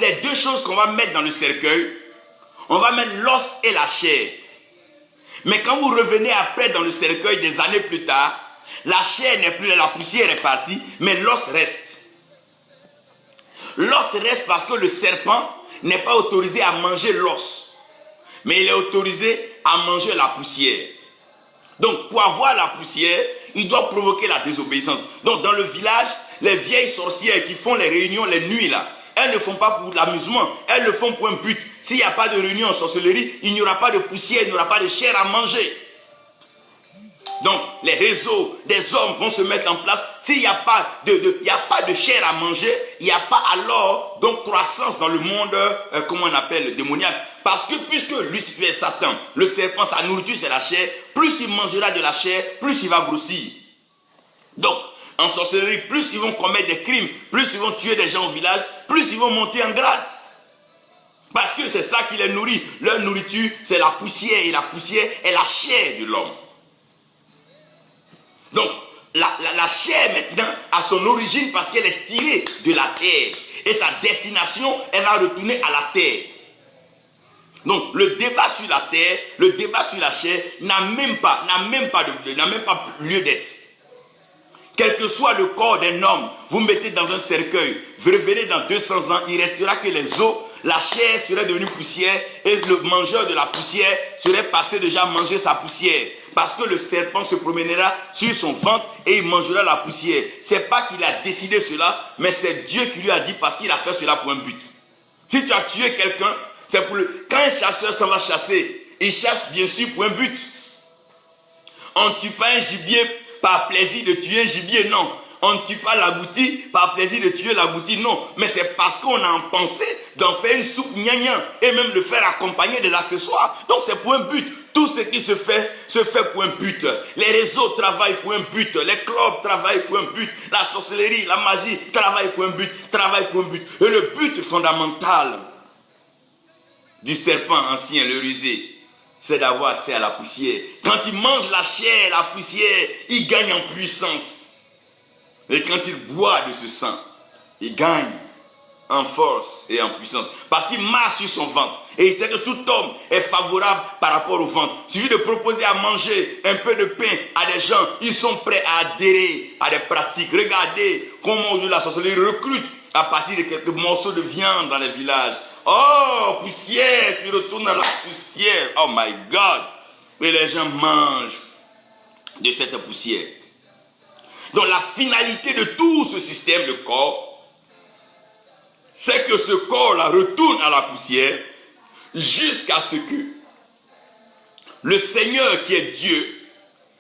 Les deux choses qu'on va mettre dans le cercueil, on va mettre l'os et la chair. Mais quand vous revenez après dans le cercueil des années plus tard, la chair n'est plus là, la poussière est partie, mais l'os reste. L'os reste parce que le serpent n'est pas autorisé à manger l'os, mais il est autorisé à manger la poussière. Donc pour avoir la poussière, il doit provoquer la désobéissance. Donc dans le village, les vieilles sorcières qui font les réunions les nuits là, elles ne font pas pour l'amusement, elles le font pour un but. S'il n'y a pas de réunion en sorcellerie, il n'y aura pas de poussière, il n'y aura pas de chair à manger. Donc les réseaux des hommes vont se mettre en place. S'il n'y a pas de chair à manger, il n'y a pas alors donc croissance dans le monde, comment on appelle, démoniaque. Parce que puisque Lucifer, Satan, le serpent, sa nourriture c'est la chair, plus il mangera de la chair, plus il va grossir. Donc, en sorcellerie, plus ils vont commettre des crimes, plus ils vont tuer des gens au village, plus ils vont monter en grade. Parce que c'est ça qui les nourrit. Leur nourriture, c'est la poussière, et la poussière est la chair de l'homme. Donc, la chair maintenant a son origine parce qu'elle est tirée de la terre. Et sa destination, elle va retourner à la terre. Donc, le débat sur la terre, le débat sur la chair n'a même pas lieu d'être. Quel que soit le corps d'un homme, vous mettez dans un cercueil, vous revenez dans 200 ans, il restera que les os, la chair serait devenue poussière et le mangeur de la poussière serait passé déjà à manger sa poussière. Parce que le serpent se promènera sur son ventre et il mangera la poussière. Ce n'est pas qu'il a décidé cela, mais c'est Dieu qui lui a dit parce qu'il a fait cela pour un but. Si tu as tué quelqu'un, c'est pour quand un chasseur s'en va chasser, il chasse bien sûr pour un but. On ne tue pas un gibier par plaisir de tuer un gibier, non. On ne tue pas l'agouti par plaisir de tuer l'agouti, non. Mais c'est parce qu'on a en pensée d'en faire une soupe gna-gna et même de faire accompagner des accessoires. Donc c'est pour un but. Tout ce qui se fait pour un but. Les réseaux travaillent pour un but. Les clubs travaillent pour un but. La sorcellerie, la magie travaillent pour un but. Travaillent pour un but. Et le but fondamental du serpent ancien, le rusé, c'est d'avoir accès à la poussière. Quand il mange la chair, la poussière, il gagne en puissance. Et quand il boit de ce sang, il gagne en force et en puissance. Parce qu'il marche sur son ventre. Et il sait que tout homme est favorable par rapport au ventre. Il suffit de proposer à manger un peu de pain à des gens. Ils sont prêts à adhérer à des pratiques. Regardez comment aujourd'hui la sorcellerie recrute à partir de quelques morceaux de viande dans les villages. Oh, poussière, tu retournes dans la poussière. Oh my God. Et les gens mangent de cette poussière. Donc la finalité de tout ce système de corps, c'est que ce corps-là retourne à la poussière jusqu'à ce que le Seigneur qui est Dieu,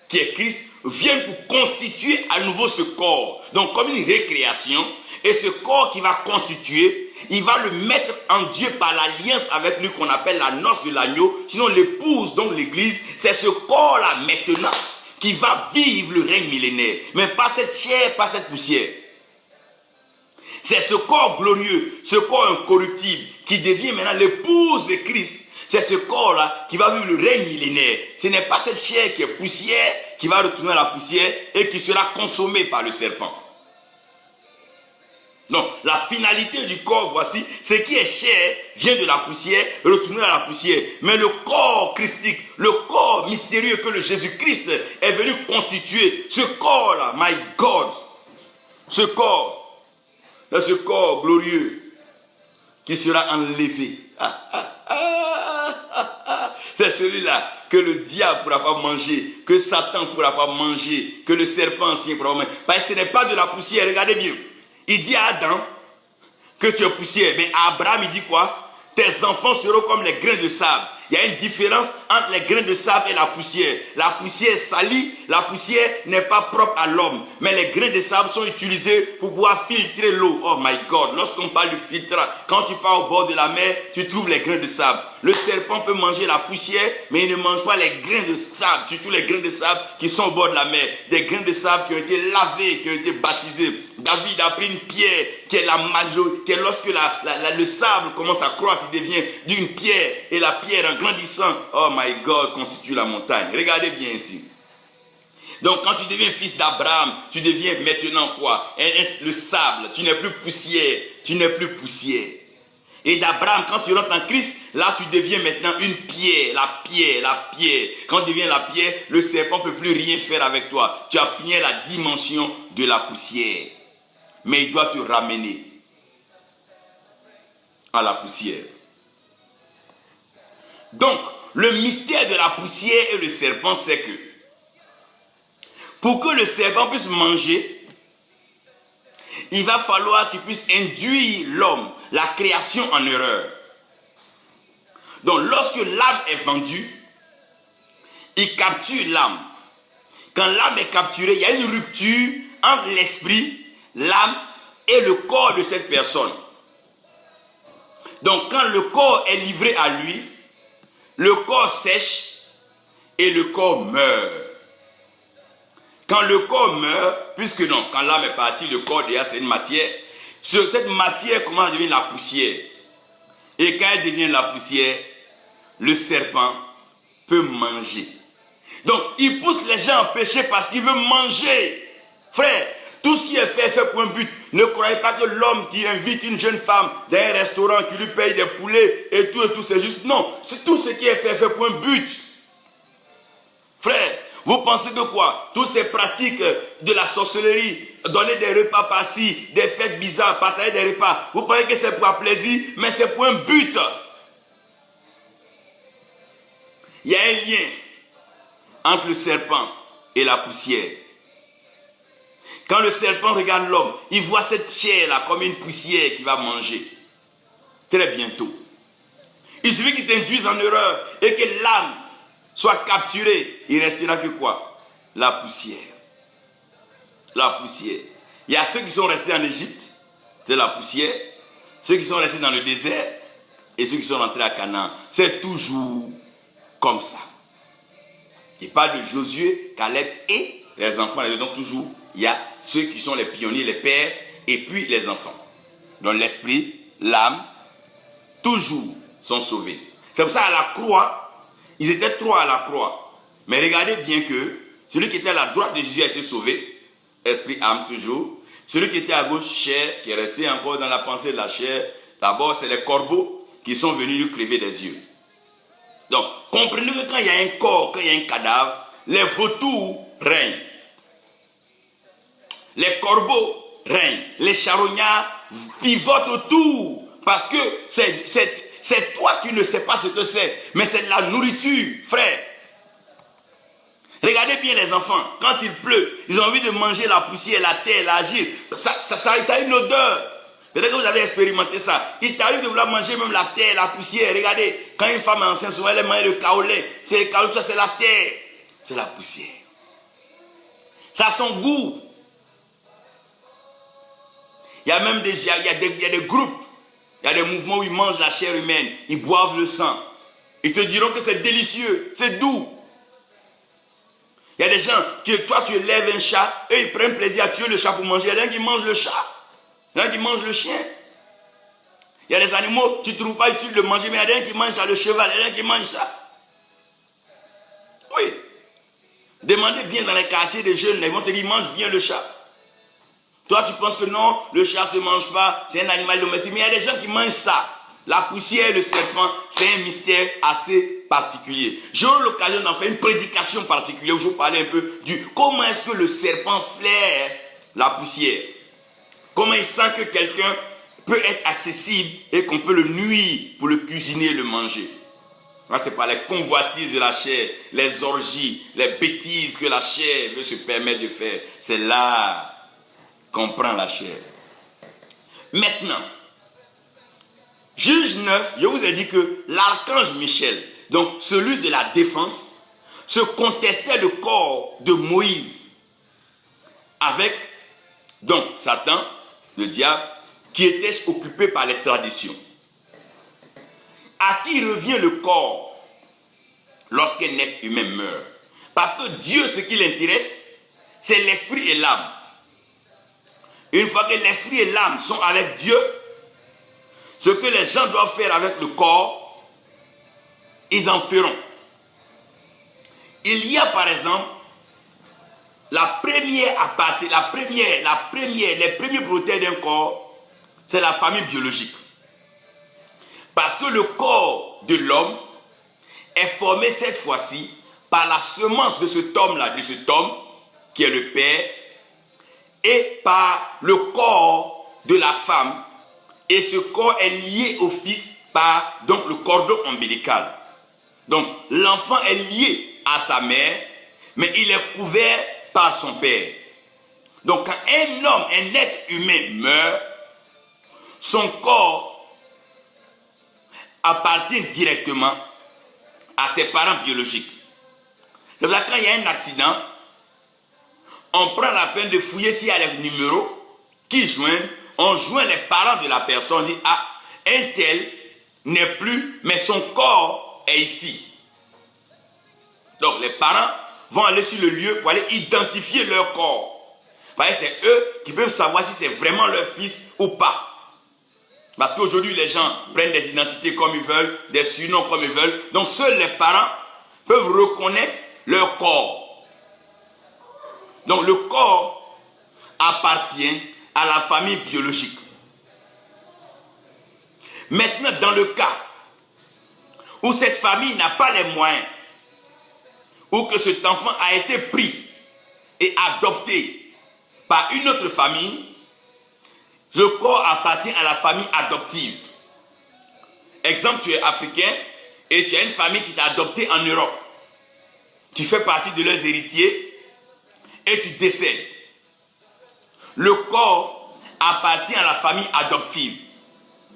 qui est Christ, vienne pour constituer à nouveau ce corps. Donc comme une récréation, et ce corps qui va constituer, il va le mettre en Dieu par l'alliance avec lui qu'on appelle la noce de l'agneau, sinon l'épouse, donc l'église, c'est ce corps-là maintenant qui va vivre le règne millénaire. Mais pas cette chair, pas cette poussière. C'est ce corps glorieux, ce corps incorruptible qui devient maintenant l'épouse de Christ. C'est ce corps-là qui va vivre le règne millénaire. Ce n'est pas cette chair qui est poussière, qui va retourner à la poussière et qui sera consommée par le serpent. Donc, la finalité du corps, voici, ce qui est chair vient de la poussière, retourner à la poussière. Mais le corps christique, le corps mystérieux que le Jésus-Christ est venu constituer, ce corps-là, my God, ce corps glorieux, qui sera enlevé. C'est celui-là que le diable ne pourra pas manger, que Satan ne pourra pas manger, que le serpent ancien ne pourra pas manger. Parce que ce n'est pas de la poussière, regardez bien. Il dit à Adam que tu es poussière. Mais à Abraham, il dit quoi? Tes enfants seront comme les grains de sable. Il y a une différence entre les grains de sable et la poussière. La poussière salie, la poussière n'est pas propre à l'homme. Mais les grains de sable sont utilisés pour pouvoir filtrer l'eau. Oh my God, lorsqu'on parle de filtrage, quand tu pars au bord de la mer, tu trouves les grains de sable. Le serpent peut manger la poussière, mais il ne mange pas les grains de sable, surtout les grains de sable qui sont au bord de la mer. Des grains de sable qui ont été lavés, qui ont été baptisés. David a pris une pierre qui est la majorité, qui est lorsque le sable commence à croître, il devient d'une pierre, et la pierre en grandissant, oh my God, constitue la montagne. Regardez bien ici. Donc quand tu deviens fils d'Abraham, tu deviens maintenant quoi? Le sable, tu n'es plus poussière, tu n'es plus poussière. Et d'Abraham, quand tu rentres en Christ, là tu deviens maintenant une pierre, la pierre. Quand tu deviens la pierre, le serpent ne peut plus rien faire avec toi. Tu as fini la dimension de la poussière. Mais il doit te ramener à la poussière. Donc, le mystère de la poussière et le serpent, c'est que pour que le serpent puisse manger, il va falloir qu'il puisse induire l'homme, la création en erreur. Donc, lorsque l'âme est vendue, il capture l'âme. Quand l'âme est capturée, il y a une rupture entre l'esprit, l'âme et le corps de cette personne. Donc, quand le corps est livré à lui, le corps sèche et le corps meurt. Quand le corps meurt, puisque non, quand l'âme est partie, le corps déjà c'est une matière. Cette matière commence à devenir la poussière. Et quand elle devient la poussière, le serpent peut manger. Donc il pousse les gens au péché parce qu'il veut manger. Frère, tout ce qui est fait pour un but. Ne croyez pas que l'homme qui invite une jeune femme dans un restaurant, qui lui paye des poulets et tout, c'est juste. Non, c'est tout ce qui est fait pour un but. Frère, vous pensez que quoi? Toutes ces pratiques de la sorcellerie, donner des repas par-ci, des fêtes bizarres, partager des repas, vous pensez que c'est pour un plaisir, mais c'est pour un but. Il y a un lien entre le serpent et la poussière. Quand le serpent regarde l'homme, il voit cette chair-là comme une poussière qu'il va manger. Très bientôt. Il suffit qu'il t'induise en erreur et que l'âme soit capturée. Il ne restera que quoi? La poussière. La poussière. Il y a ceux qui sont restés en Égypte, c'est la poussière. Ceux qui sont restés dans le désert et ceux qui sont rentrés à Canaan. C'est toujours comme ça. Il parle de Josué, Caleb et les enfants. Donc toujours, il y a ceux qui sont les pionniers, les pères, et puis les enfants. Donc l'esprit, l'âme, toujours sont sauvés. C'est pour ça à la croix, ils étaient trois à la croix. Mais regardez bien que celui qui était à la droite de Jésus a été sauvé, esprit, âme toujours. Celui qui était à gauche, chair, qui est resté encore dans la pensée de la chair. D'abord, c'est les corbeaux qui sont venus lui crever des yeux. Donc, comprenez que quand il y a un corps, quand il y a un cadavre, les vautours règnent. Les corbeaux règnent. Les charognards pivotent autour. Parce que c'est toi qui ne sais pas ce que c'est. Mais c'est de la nourriture, frère. Regardez bien les enfants. Quand il pleut, ils ont envie de manger la poussière, la terre, l'argile. Ça a une odeur. Peut-être que vous avez expérimenté ça. Il t'arrive de vouloir manger même la terre, la poussière. Regardez, quand une femme est enceinte, souvent elle mange le kaolé. C'est le kaolé, c'est la terre. C'est la poussière. Ça a son goût. Il y a même il y a des groupes, il y a des mouvements où ils mangent la chair humaine, ils boivent le sang. Ils te diront que c'est délicieux, c'est doux. Il y a des gens que toi tu élèves un chat, eux ils prennent plaisir à tuer le chat pour manger. Il y a des gens qui mangent le chat, il y a des gens qui mangent le chien. Il y a des animaux, tu ne trouves pas utile de manger, mais il y a des gens qui mangent ça, le cheval, il y a des gens qui mangent ça. Oui. Demandez bien dans les quartiers des jeunes, ils vont te dire, ils mangent bien le chat. Toi, tu penses que non, le chat ne se mange pas, c'est un animal domestique. Mais il y a des gens qui mangent ça. La poussière et le serpent, c'est un mystère assez particulier. J'aurai l'occasion d'en faire une prédication particulière où je vais parler un peu du comment est-ce que le serpent flaire la poussière. Comment il sent que quelqu'un peut être accessible et qu'on peut le nuire pour le cuisiner et le manger. Là, c'est pas les convoitises de la chair, les orgies, les bêtises que la chair veut se permettre de faire. C'est là qu'on prend la chair. Maintenant, Juge 9, je vous ai dit que l'archange Michel, donc celui de la défense, se contestait le corps de Moïse avec donc Satan, le diable, qui était occupé par les traditions. À qui revient le corps lorsqu'un être humain meurt? Parce que Dieu, ce qui l'intéresse, c'est l'esprit et l'âme. Une fois que l'esprit et l'âme sont avec Dieu, ce que les gens doivent faire avec le corps, ils en feront. Il y a par exemple les premiers propriétaires d'un corps, c'est la famille biologique. Parce que le corps de l'homme est formé cette fois-ci par la semence de cet homme-là, de cet homme qui est le père, et par le corps de la femme. Et ce corps est lié au fils par donc, le cordon ombilical. Donc l'enfant est lié à sa mère, mais il est couvert par son père. Donc quand un homme, un être humain meurt, son corps appartient directement à ses parents biologiques. Donc là, quand il y a un accident, on prend la peine de fouiller s'il y a les numéros qui joignent. On joint les parents de la personne, on dit, ah, un tel n'est plus, mais son corps est ici. Donc les parents vont aller sur le lieu pour aller identifier leur corps. C'est eux qui peuvent savoir si c'est vraiment leur fils ou pas. Parce qu'aujourd'hui, les gens prennent des identités comme ils veulent, des surnoms comme ils veulent. Donc seuls les parents peuvent reconnaître leur corps. Donc le corps appartient à la famille biologique. Maintenant, dans le cas où cette famille n'a pas les moyens, ou que cet enfant a été pris et adopté par une autre famille, le corps appartient à la famille adoptive. Exemple, tu es africain et tu as une famille qui t'a adopté en Europe. Tu fais partie de leurs héritiers et tu décèdes. Le corps appartient à la famille adoptive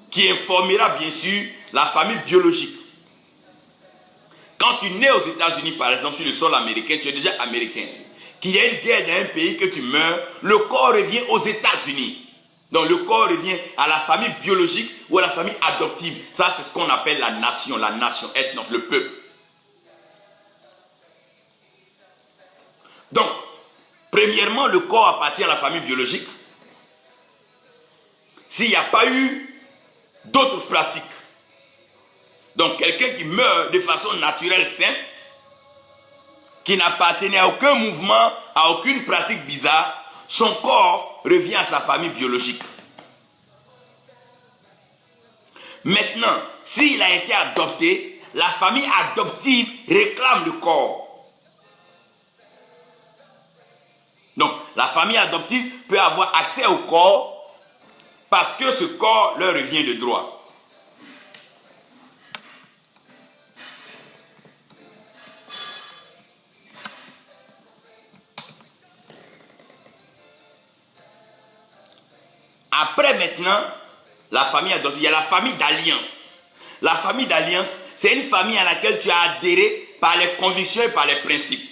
qui informera bien sûr la famille biologique. Quand tu nais aux États-Unis, par exemple, sur le sol américain, tu es déjà américain. Qu'il y a une guerre dans un pays, que tu meurs, le corps revient aux États-Unis. Donc le corps revient à la famille biologique ou à la famille adoptive. Ça, c'est ce qu'on appelle la nation ethnos, le peuple. Donc, premièrement, le corps appartient à la famille biologique. S'il n'y a pas eu d'autres pratiques, donc quelqu'un qui meurt de façon naturelle, simple, qui n'appartenait à aucun mouvement, à aucune pratique bizarre, son corps revient à sa famille biologique. Maintenant, s'il a été adopté, la famille adoptive réclame le corps. Donc, la famille adoptive peut avoir accès au corps parce que ce corps leur revient de droit. Après maintenant, la famille adoptive, il y a la famille d'alliance. La famille d'alliance, c'est une famille à laquelle tu as adhéré par les convictions et par les principes.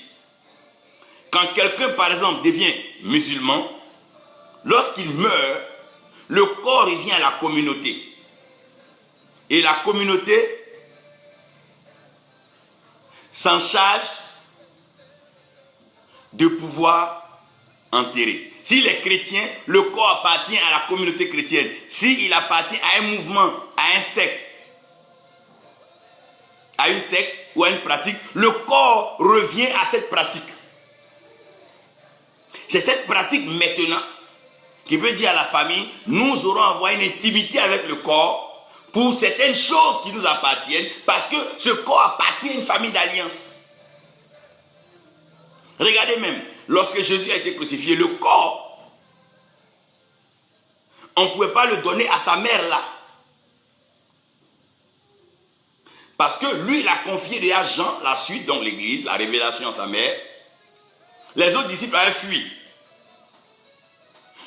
Quand quelqu'un, par exemple, devient musulman, lorsqu'il meurt, le corps revient à la communauté. Et la communauté s'en charge de pouvoir enterrer. S'il est chrétien, le corps appartient à la communauté chrétienne. S'il appartient à un mouvement, à un secte, à une secte ou à une pratique, le corps revient à cette pratique. C'est cette pratique maintenant qui veut dire à la famille, nous aurons avoir une intimité avec le corps pour certaines choses qui nous appartiennent, parce que ce corps appartient à une famille d'alliance. Regardez même, lorsque Jésus a été crucifié, le corps, on ne pouvait pas le donner à sa mère là. Parce que lui, il a confié déjà Jean, la suite, donc l'église, la révélation à sa mère. Les autres disciples avaient fui.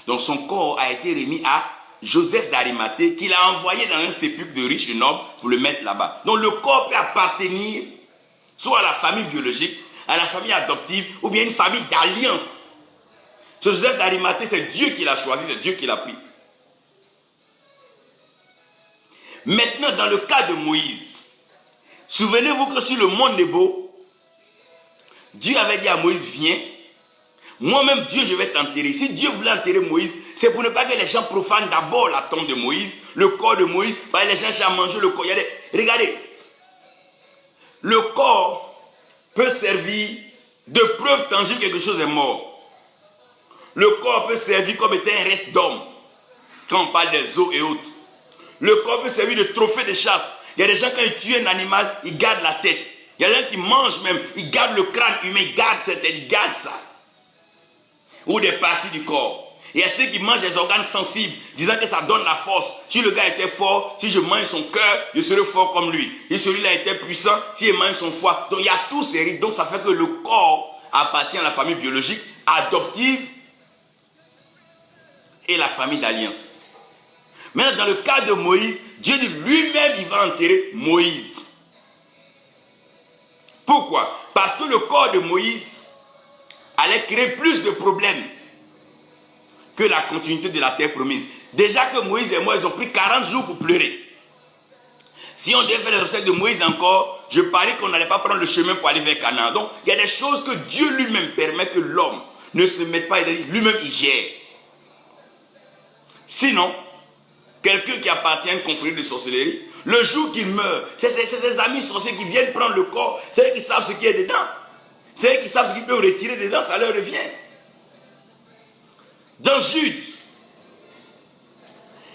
Donc son corps a été remis à Joseph d'Arimathée, qu'il a envoyé dans un sépulcre de riches et nobles pour le mettre là-bas. Donc le corps peut appartenir soit à la famille biologique, à la famille adoptive, ou bien une famille d'alliance. Ce Joseph d'Arimathée, c'est Dieu qui l'a choisi, c'est Dieu qui l'a pris. Maintenant, dans le cas de Moïse, souvenez-vous que sur le mont Nebo, Dieu avait dit à Moïse, viens, moi-même Dieu, je vais t'enterrer. Si Dieu voulait enterrer Moïse, c'est pour ne pas que les gens profanent d'abord la tombe de Moïse, le corps de Moïse, parce que les gens cherchent à manger le corps. Regardez, le corps peut servir de preuve tangible que quelque chose est mort. Le corps peut servir comme étant un reste d'homme, quand on parle des os et autres. Le corps peut servir de trophée de chasse. Il y a des gens, quand ils tuent un animal, ils gardent la tête. Il y a des gens qui mangent même, ils gardent le crâne humain, ils gardent ça. Ou des parties du corps. Il y a ceux qui mangent les organes sensibles, disant que ça donne la force. Si le gars était fort, si je mange son cœur, je serai fort comme lui. Si celui-là était puissant, s'il mange son foie. Donc il y a tous ces rites. Donc ça fait que le corps appartient à la famille biologique, adoptive et la famille d'alliance. Maintenant, dans le cas de Moïse, Dieu dit lui-même, il va enterrer Moïse. Pourquoi? Parce que le corps de Moïse allait créer plus de problèmes que la continuité de la terre promise. Déjà que Moïse et moi, ils ont pris 40 jours pour pleurer. Si on devait faire les obsèques de Moïse encore, je parie qu'on n'allait pas prendre le chemin pour aller vers Canaan. Donc, il y a des choses que Dieu lui-même permet que l'homme ne se mette pas, lui-même il gère. Sinon, quelqu'un qui appartient à une confrérie de sorcellerie, le jour qu'il meurt, c'est ses amis sorciers qui viennent prendre le corps, c'est eux qui savent ce qu'il y a dedans. C'est eux qui savent ce qu'ils peuvent retirer dedans, ça leur revient. Dans Jude,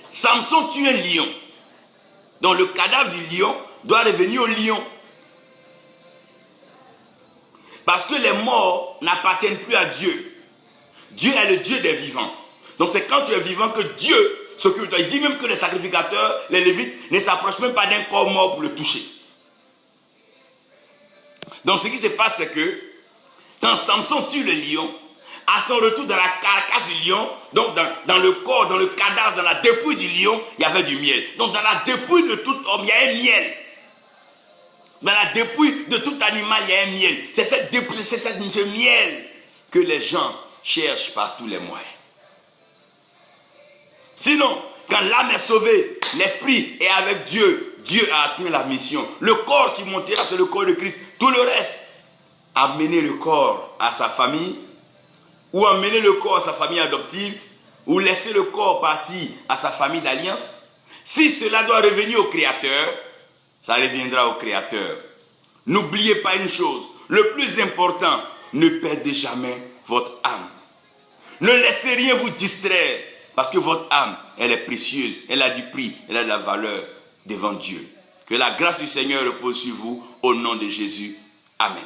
Samson tue un lion. Donc le cadavre du lion doit revenir au lion. Parce que les morts n'appartiennent plus à Dieu. Dieu est le Dieu des vivants. Donc c'est quand tu es vivant que Dieu s'occupe de toi. Il dit même que les sacrificateurs, les lévites, ne s'approchent même pas d'un corps mort pour le toucher. Donc ce qui se passe, c'est que quand Samson tue le lion, à son retour dans la carcasse du lion, donc dans le corps, dans le cadavre, dans la dépouille du lion, il y avait du miel. Donc dans la dépouille de tout homme, il y a un miel. Dans la dépouille de tout animal, il y a un miel. C'est ce miel que les gens cherchent par tous les moyens. Sinon, quand l'âme est sauvée, l'esprit est avec Dieu, Dieu a atteint la mission. Le corps qui montera, c'est le corps de Christ. Tout le reste, amener le corps à sa famille, ou amener le corps à sa famille adoptive, ou laisser le corps partir à sa famille d'alliance. Si cela doit revenir au Créateur, ça reviendra au Créateur. N'oubliez pas une chose, le plus important, ne perdez jamais votre âme. Ne laissez rien vous distraire, parce que votre âme, elle est précieuse, elle a du prix, elle a de la valeur devant Dieu. Que la grâce du Seigneur repose sur vous, au nom de Jésus. Amen.